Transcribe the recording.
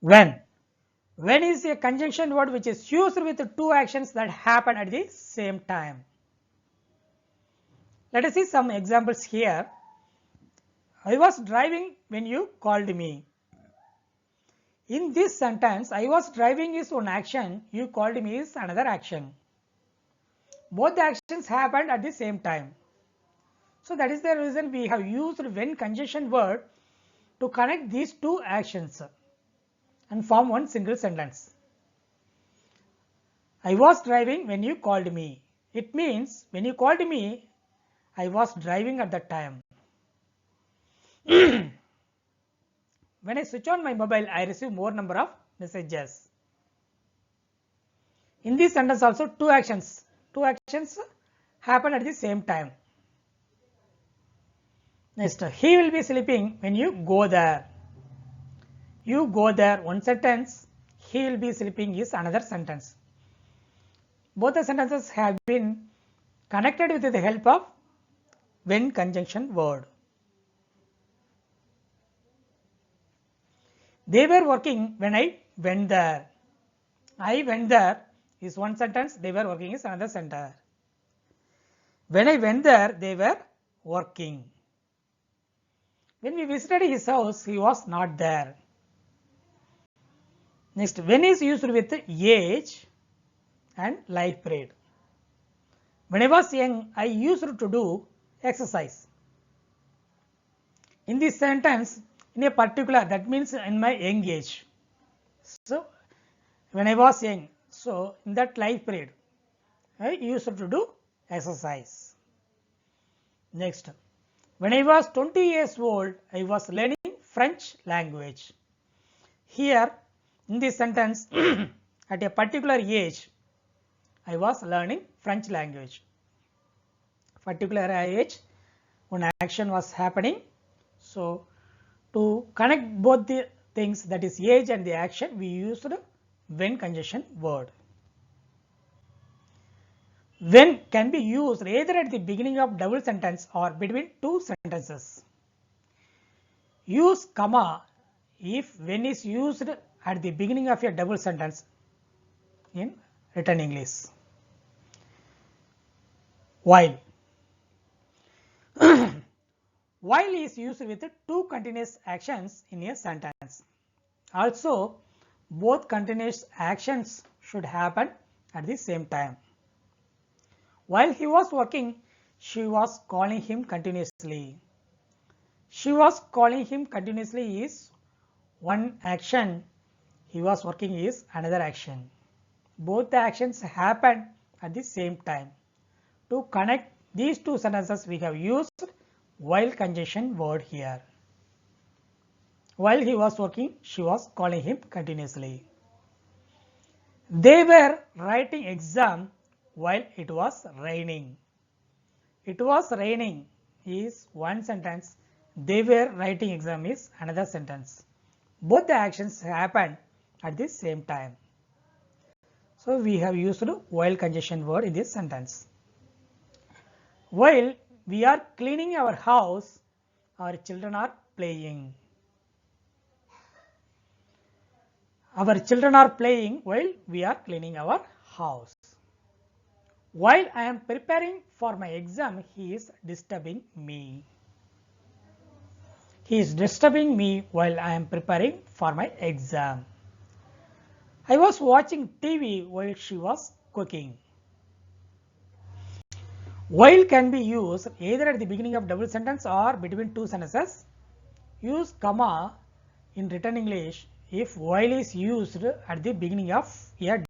When. When is a conjunction word which is used with two actions that happen at the same time. Let us see some examples here. I was driving when you called me. In this sentence, I was driving is one action, you called me is another action. Both the actions happened at the same time. So that is the reason we have used when conjunction word to connect these two actions and form one single sentence. I was driving when you called me. It means when you called me, I was driving at that time. When I switch on my mobile, I receive more number of messages. In this sentence also two actions happen at the same time. Next, he will be sleeping when you go there. You go there, one sentence. He will be sleeping is another sentence. Both the sentences have been connected with the help of when conjunction word. They were working when I went there. I went there is one sentence. They were working is another sentence. When I went there, they were working. When we visited his house, he was not there. Next, when is used with age and life period. When I was young, I used to do exercise. In this sentence, in a particular, that means in my young age. So, when I was young, so in that life period, I used to do exercise. Next, when I was 20 years old, I was learning French language. Here, in this sentence, at a particular age, I was learning French language. Particular age, one action was happening. So, to connect both the things, that is age and the action, we used when conjunction word. When can be used either at the beginning of double sentence or between two sentences. Use comma if when is used at the beginning of a double sentence in written English. While. While is used with two continuous actions in a sentence. Also, both continuous actions should happen at the same time. While he was working, she was calling him continuously. She was calling him continuously is one action. He was working is another action. Both the actions happen at the same time. To connect these two sentences, we have used while conjunction word here. While he was working, she was calling him continuously. They were writing exam while it was raining. It was raining is one sentence. They were writing exam is another sentence. Both the actions happened at the same time. So we have used while conjunction word in this sentence. While we are cleaning our house, our children are playing. Our children are playing while we are cleaning our house. While I am preparing for my exam, he is disturbing me. He is disturbing me while I am preparing for my exam. I was watching TV while she was cooking. While can be used either at the beginning of double sentence or between two sentences. Use comma in written English if while is used at the beginning of a